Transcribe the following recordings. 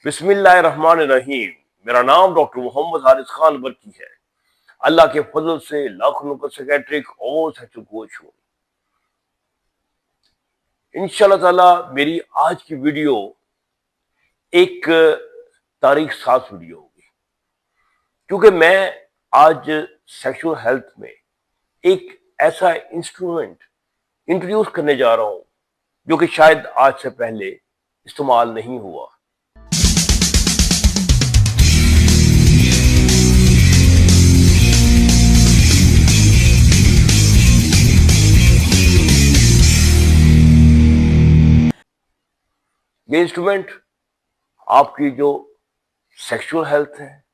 बिस्मिल्लाहिर्रहमानिर्रहीम। मेरा नाम डॉक्टर मोहम्मद हारिस खान बरकी है। अल्लाह के फजल से लाखों का सेक्रेटरिक और सचू कोच हूँ। इंशाल्लाह ताला मेरी आज की वीडियो एक तारीख साज वीडियो होगी, क्योंकि मैं आज सेक्सुअल हेल्थ में एक ऐसा इंस्ट्रूमेंट इंट्रोड्यूस करने जा रहा हूं जो कि शायद आज से पहले इस्तेमाल नहीं हुआ। ये इंस्ट्रूमेंट आपकी जो सेक्सुअल हेल्थ है,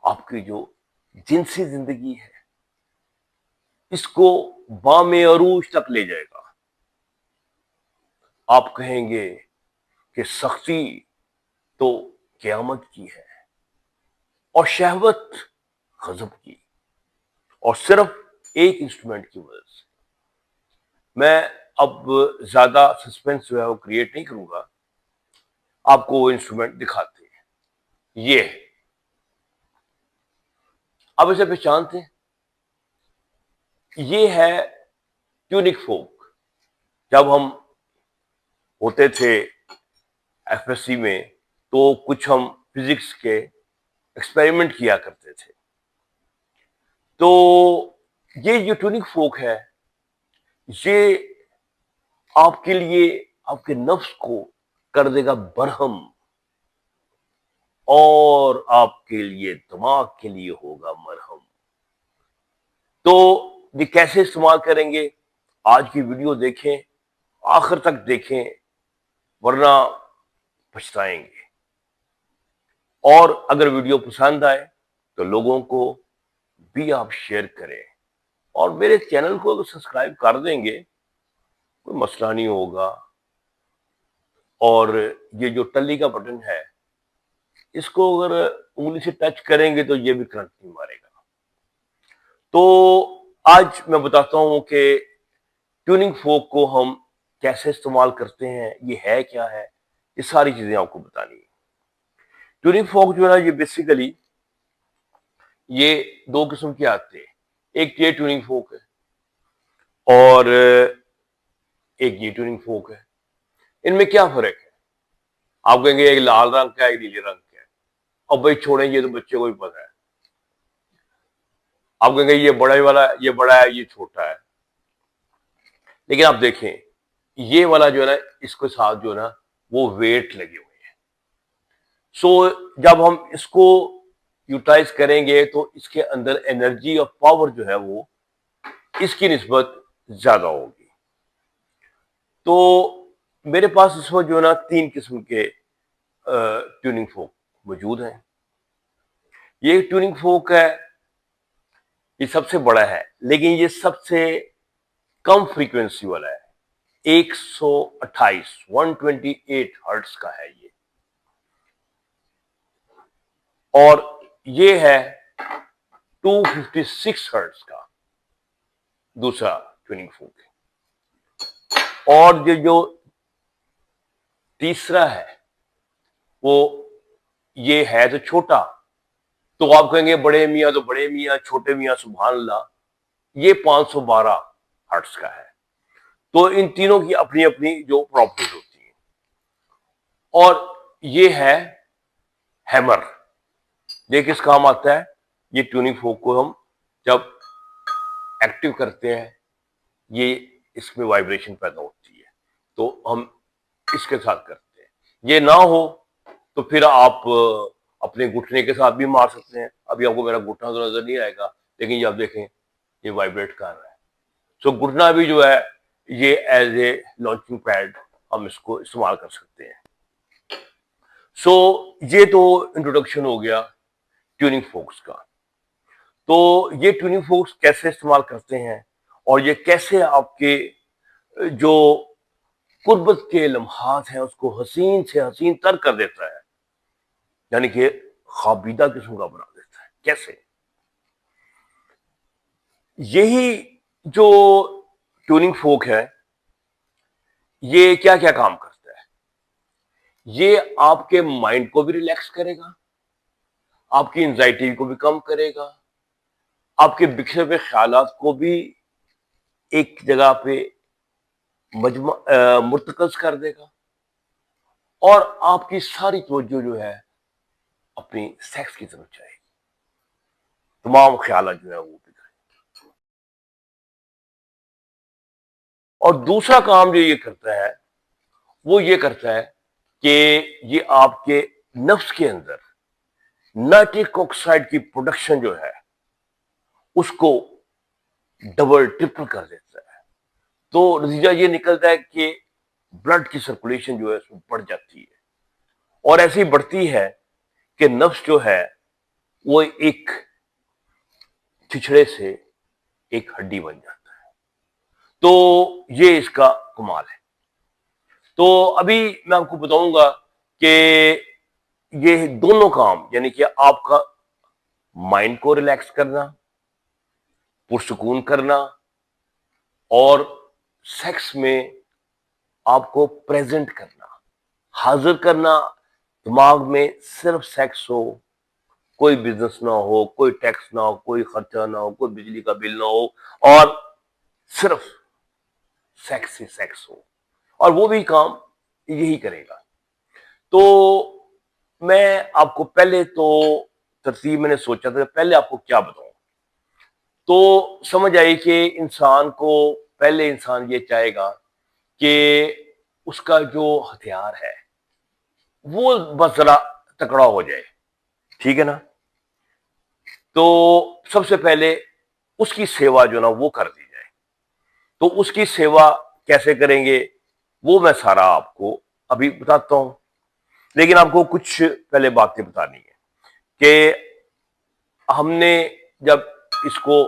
आपकी जो जिनसी जिंदगी है, इसको बामे अरूज तक ले जाएगा। आप कहेंगे कि सख्ती तो क़यामत की है और शहवत गजब की, और सिर्फ एक इंस्ट्रूमेंट की वजह से। मैं अब ज्यादा सस्पेंस जो है वो क्रिएट नहीं करूंगा, आपको वो इंस्ट्रूमेंट दिखाते हैं। ये अब इसे पहचानते हैं, ये है ट्यूनिक फोक। जब हम होते थे एफएससी में तो कुछ हम फिजिक्स के एक्सपेरिमेंट किया करते थे। तो ये जो ट्यूनिक फोक है, ये आपके लिए आपके नफ्स को कर देगा बरहम, और आपके लिए दिमाग के लिए होगा मरहम। तो ये कैसे इस्तेमाल करेंगे, आज की वीडियो देखें, आखिर तक देखें, वरना पछताएंगे। और अगर वीडियो पसंद आए तो लोगों को भी आप शेयर करें, और मेरे चैनल को अगर सब्सक्राइब कर देंगे कोई मसला नहीं होगा। और ये जो टल्ली का बटन है, इसको अगर उंगली से टच करेंगे तो ये भी करंट नहीं मारेगा। तो आज मैं बताता हूं कि ट्यूनिंग फोक को हम कैसे इस्तेमाल करते हैं, ये है क्या है, ये सारी चीजें आपको बतानी है। ट्यूनिंग फोक जो है ना, ये बेसिकली ये दो किस्म के आते हैं। एक ये ट्यूनिंग फोक है और एक ये ट्यूनिंग फोक है। इनमें क्या फर्क है? आप कहेंगे एक लाल रंग का है, एक नीले रंग का है। अब भाई छोड़ें, ये तो बच्चे को भी पता है। आप कहेंगे ये बड़ा वाला, ये बड़ा है, ये छोटा है। लेकिन आप देखें, ये वाला जो है ना, इसके साथ जो है ना वो वेट लगे हुए हैं। सो जब हम इसको यूटिलाइज करेंगे तो इसके अंदर एनर्जी और पावर जो है वो इसकी निस्बत ज्यादा होगी। तो मेरे पास इस वक्त जो है ना 3 किस्म के ट्यूनिंग फोक मौजूद हैं। ये ट्यूनिंग फोक है, ये सबसे बड़ा है, लेकिन ये सबसे कम फ्रीक्वेंसी वाला है। 128 हर्ट्ज का है ये। और ये है 256 हर्ट्ज का दूसरा ट्यूनिंग फोक है। और जो तीसरा है वो ये है तो छोटा। तो आप कहेंगे बड़े मियाँ तो बड़े मियाँ, छोटे मियाँ सुभान अल्लाह। ये 512 हर्ट्ज का है। तो इन तीनों की अपनी अपनी जो प्रॉपर्टीज होती हैं। और ये है हैमर। ये किस काम आता है? ये ट्यूनिंग फोक को हम जब एक्टिव करते हैं, ये इसमें वाइब्रेशन पैदा होती है, तो हम इसके साथ करते हैं। ये ना हो तो फिर आप अपने घुटने के साथ भी मार सकते हैं। अभी आपको मेरा घुटना तो नजर नहीं आएगा, लेकिन ये आप देखें, ये वाइब्रेट कर रहा है। सो घुटना भी जो है ये एज ए लॉन्चिंग पैड हम इसको इस्तेमाल कर सकते हैं। सो ये तो इंट्रोडक्शन हो गया ट्यूनिंग फोक्स का। तो ये ट्यूनिंग फोक्स कैसे इस्तेमाल करते हैं, और ये कैसे आपके जो कुर्बत के लम्हात हैं उसको हसीन से हसीन तर कर देता है, यानी कि खाबीदा किस्म का बना देता है। कैसे? यही जो ट्यूनिंग फोक है, ये क्या क्या काम करता है? ये आपके माइंड को भी रिलैक्स करेगा, आपकी एंजाइटी को भी कम करेगा, आपके बिखरे हुए ख्यालात को भी एक जगह पे मुर्तकज कर देगा और आपकी सारी तवज्जो जो है अपनी सेक्स की तरफ जाएगी, तमाम ख्याल जो है वो भी करें। और दूसरा काम जो ये करता है वो ये करता है कि ये आपके नफ्स के अंदर नाइट्रिक ऑक्साइड की प्रोडक्शन जो है उसको डबल ट्रिपल कर देता है। तो नतीजा ये निकलता है कि ब्लड की सर्कुलेशन जो है उसमें बढ़ जाती है और ऐसी ही बढ़ती है कि नफ्स जो है वो एक छिछड़े से एक हड्डी बन जाता है। तो ये इसका कमाल है। तो अभी मैं आपको बताऊंगा कि ये दोनों काम यानी कि आपका माइंड को रिलैक्स करना, पुरसुकून करना और सेक्स में आपको प्रेजेंट करना, हाजिर करना, दिमाग में सिर्फ सेक्स हो, कोई बिजनेस ना हो, कोई टैक्स ना हो, कोई खर्चा ना हो, कोई बिजली का बिल ना हो और सिर्फ सेक्स ही सेक्स हो और वो भी काम यही करेगा। तो मैं आपको पहले तो तरतीब मैंने सोचा था पहले आपको क्या बताऊं, तो समझ आई कि इंसान को पहले इंसान ये चाहेगा कि उसका जो हथियार है वो बस जरा तकड़ा हो जाए, ठीक है ना। तो सबसे पहले उसकी सेवा जो ना वो कर दी जाए। तो उसकी सेवा कैसे करेंगे वो मैं सारा आपको अभी बताता हूं, लेकिन आपको कुछ पहले बातें बतानी है कि हमने जब इसको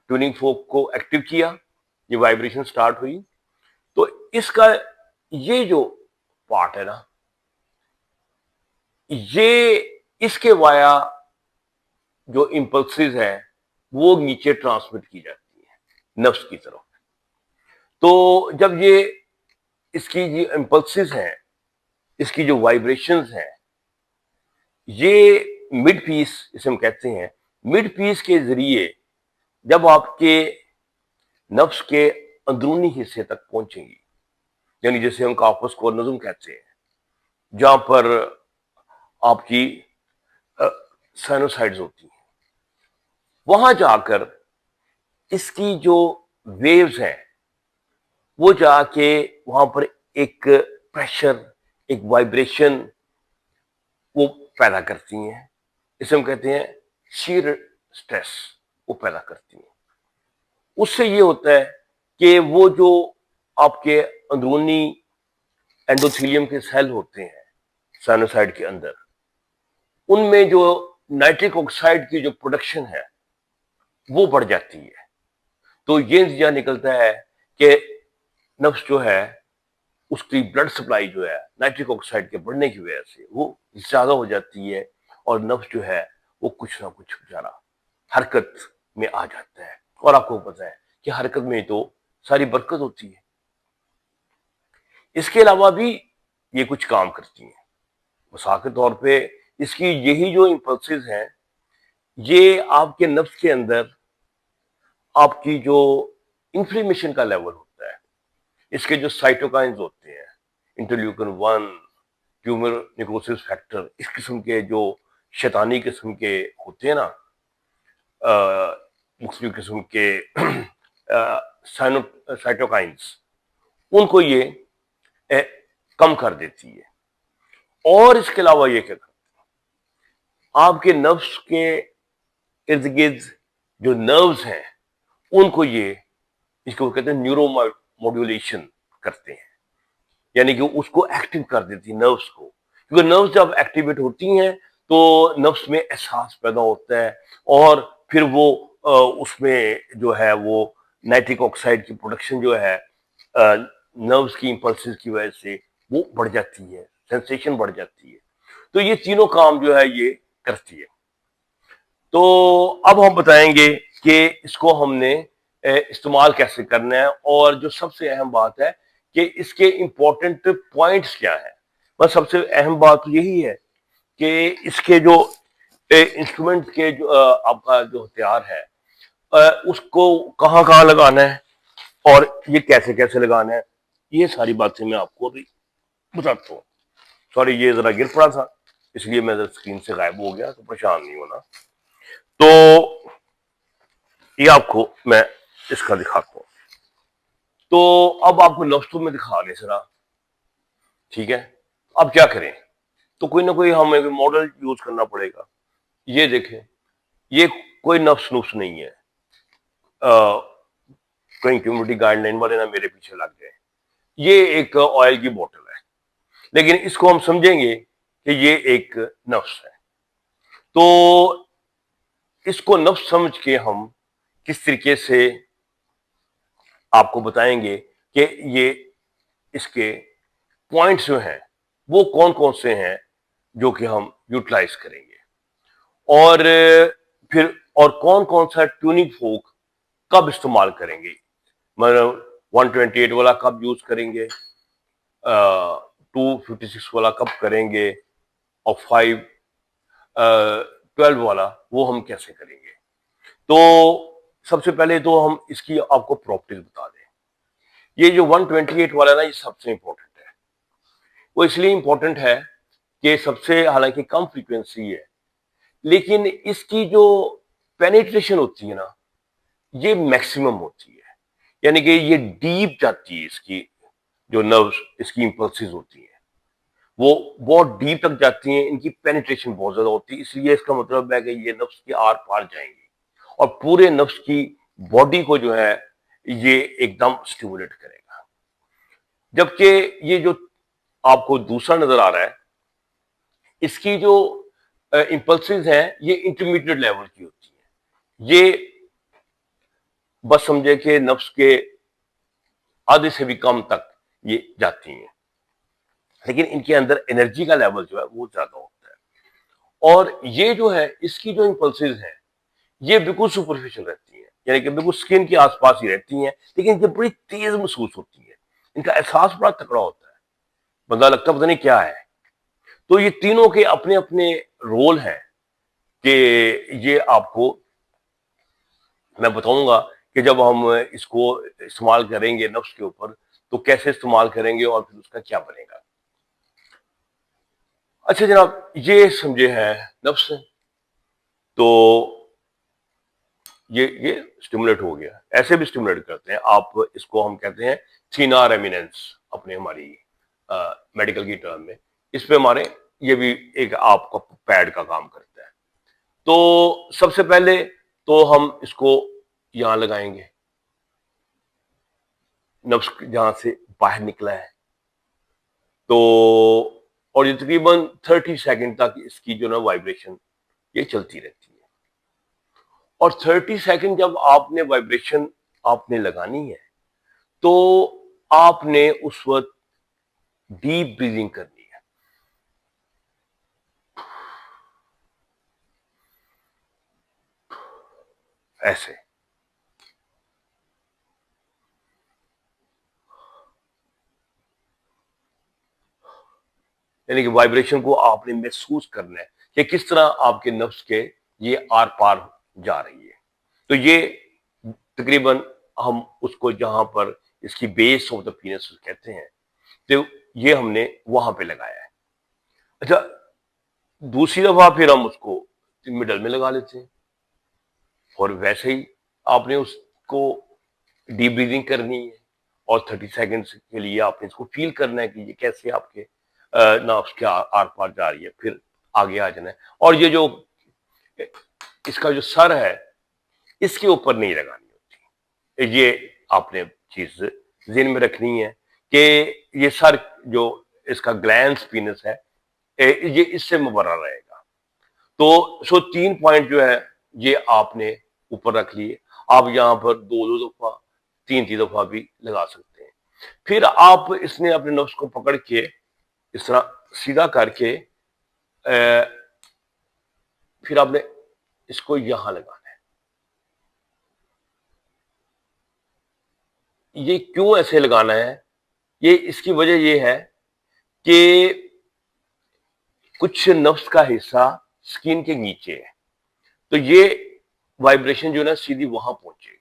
ट्यूनिंग फोक को एक्टिव किया, ये वाइब्रेशन स्टार्ट हुई, तो इसका ये जो पार्ट है ना, ये इसके वाया जो इंपल्सेस है वो नीचे ट्रांसमिट की जाती है नफ्स की तरफ। तो जब ये इसकी जो इंपल्सेस हैं, इसकी जो वाइब्रेशंस हैं, ये मिड पीस इसे हम कहते हैं, मिड पीस के जरिए जब आपके नफ्स के अंदरूनी हिस्से तक पहुंचेंगी, यानी जैसे हम काफस को नज्म कहते हैं, जहां पर आपकी साइनोसाइड्स होती हैं, वहां जाकर इसकी जो वेव्स हैं वो जाके वहां पर एक प्रेशर, एक वाइब्रेशन वो पैदा करती हैं। इसे हम कहते हैं शीयर स्ट्रेस, वो पैदा करती हैं। उससे ये होता है कि वो जो आपके अंदरूनी एंडोथेलियम के सेल होते हैं साइनोसाइड के अंदर, उनमें जो नाइट्रिक ऑक्साइड की जो प्रोडक्शन है वो बढ़ जाती है। तो ये नतीजा निकलता है कि नफ्स जो है उसकी ब्लड सप्लाई जो है नाइट्रिक ऑक्साइड के बढ़ने की वजह से वो ज्यादा हो जाती है और नफ्स जो है वो कुछ ना कुछ बेचारा हरकत में आ जाता है। और आपको पता है कि हरकत में तो सारी बरकत होती है। इसके अलावा भी ये कुछ काम करती हैं। मिसाल के तौर पे इसकी यही जो इंपल्सेस हैं, ये आपके नफ्स के अंदर आपकी जो इंफ्लेमेशन का लेवल होता है, इसके जो साइटोकाइंस होते हैं, इंटरल्यूकिन 1, ट्यूमर निक्रोसिस फैक्टर, इस किस्म के जो शैतानी किस्म के होते हैं ना, मुख्तलिफ किस्म के साइटोकाइंस, उनको ये ए, कम कर देती है। और इसके अलावा ये क्या करती है, आपके नफ्स के इर्द गिर्द जो नर्व्स हैं उनको ये, इसको कहते हैं न्यूरो मॉड्यूलेशन करते हैं, यानी कि उसको एक्टिव कर देती है नर्व्स को। क्योंकि नर्व्स जब एक्टिवेट होती हैं तो नर्व्स में एहसास पैदा होता है और फिर वो उसमें जो है वो नाइट्रिक ऑक्साइड की प्रोडक्शन जो है नर्व्स की इंपल्सेस की वजह से वो बढ़ जाती है, सेंसेशन बढ़ जाती है। तो ये तीनों काम जो है ये करती है। तो अब हम बताएंगे कि इसको हमने इस्तेमाल कैसे करना है और जो सबसे अहम बात है कि इसके इंपॉर्टेंट पॉइंट्स क्या है। बस सबसे अहम बात तो यही है कि इसके जो इंस्ट्रूमेंट के जो आपका जो हथियार है उसको कहाँ कहाँ लगाना है और ये कैसे कैसे लगाना है, ये सारी बातें मैं आपको अभी बताता हूँ। सॉरी, ये जरा गिर पड़ा था इसलिए मैं स्क्रीन से गायब हो गया, तो परेशान नहीं होना। तो ये आपको मैं इसका दिखाता हूँ। तो अब आपको लफ्जों में दिखा रहे जरा, ठीक है। अब क्या करें, तो कोई ना कोई हमें मॉडल यूज करना पड़ेगा। ये देखें, ये कोई नफ्स नुफ्स नहीं है, कहीं कम्युनिटी गाइडलाइन वाले ना मेरे पीछे लग गए। ये एक ऑयल की बोतल है, लेकिन इसको हम समझेंगे कि ये एक नफ्स है। तो इसको नफ्स समझ के हम किस तरीके से आपको बताएंगे कि ये इसके पॉइंट्स जो हैं वो कौन कौन से हैं जो कि हम यूटिलाइज करेंगे, और फिर और कौन कौन सा ट्यूनिंग फोक कब इस्तेमाल करेंगे, मतलब 128 वाला कब यूज करेंगे, 256 वाला कब करेंगे, और 512 वाला वो हम कैसे करेंगे। तो सबसे पहले तो हम इसकी आपको प्रॉपर्टीज बता दें। ये जो 128 वाला ना, ये सबसे इंपॉर्टेंट है। वो इसलिए इंपॉर्टेंट है कि सबसे, हालांकि कम फ्रीक्वेंसी है, लेकिन इसकी जो पेनिट्रेशन होती है ना, ये मैक्सिमम होती है। यानी कि ये डीप जाती है, इसकी जो नर्व्स, इसकी इंपल्सेस होती हैं वो बहुत डीप तक जाती हैं, इनकी पेनिट्रेशन बहुत ज्यादा होती है। इसलिए इसका मतलब है कि ये नफ्स के आर पार जाएंगी और पूरे नफ्स की बॉडी को जो है ये एकदम स्टिमुलेट करेगा। जबकि ये जो आपको दूसरा नजर आ रहा है, इसकी जो इंपल्सेस हैं ये इंटरमीडिएट लेवल की होती है। ये बस समझे कि नफ्स के आधे से भी कम तक ये जाती हैं, लेकिन इनके अंदर एनर्जी का लेवल जो है वो ज्यादा होता है। और ये जो है, इसकी जो इंपल्सेस हैं ये बिल्कुल सुपरफिशियल रहती हैं, यानी कि बिल्कुल स्किन के आसपास ही रहती हैं, लेकिन ये बड़ी तेज महसूस होती है। इनका एहसास बड़ा तकड़ा होता है, बंदा लगता पता नहीं क्या है। तो ये तीनों के अपने अपने रोल हैं कि ये आपको मैं बताऊंगा कि जब हम इसको इस्तेमाल करेंगे नफ्स के ऊपर तो कैसे इस्तेमाल करेंगे और फिर उसका क्या बनेगा। अच्छा जनाब, ये समझे हैं नफ्स। तो ये स्टिमुलेट हो गया। ऐसे भी स्टिमुलेट करते हैं आप, इसको हम कहते हैं थीनार एमिनेंस अपने हमारी मेडिकल की टर्म में। इस पे हमारे ये भी एक आपका पैड का काम करता है। तो सबसे पहले तो हम इसको यहां लगाएंगे, नफ्स जहां से बाहर निकला है। तो और ये तकरीबन 30 सेकंड तक इसकी जो ना वाइब्रेशन ये चलती रहती है। और 30 सेकंड जब आपने वाइब्रेशन आपने लगानी है, तो आपने उस वक्त डीप ब्रीदिंग करनी है। ऐसे यानी कि वाइब्रेशन को आपने महसूस करना है कि किस तरह आपके नफ्स के ये आर पार जा रही है। तो ये तकरीबन हम उसको जहां पर इसकी बेस ऑफ द पीनस कहते हैं, तो ये हमने वहां पे लगाया है। अच्छा, दूसरी दफा फिर हम उसको मिडल में लगा लेते हैं, और वैसे ही आपने उसको डीप ब्रीदिंग करनी है, और 30 सेकेंड्स के लिए आपने इसको फील करना है कि ये कैसे आपके नाव्स के आर पार जा रही है, फिर आगे आ जाना है। और ये जो इसका जो सर है इसके ऊपर नहीं लगानी होती, ये आपने चीज ज़हन में रखनी है कि ये सर जो इसका ग्लैंड पीनस है ये इससे मुबर्रा रहेगा। तो 3 पॉइंट जो है ये आपने ऊपर रख लिए। आप यहां पर दो दो दफा, तीन तीन दफा भी लगा सकते हैं। फिर आप इसने अपने नफ्स को पकड़ के इस तरह सीधा करके फिर आपने इसको यहां लगाना है। ये क्यों ऐसे लगाना है, ये इसकी वजह ये है कि कुछ नर्व्स का हिस्सा स्किन के नीचे है, तो ये वाइब्रेशन जो है ना सीधी वहां पहुंचेगी।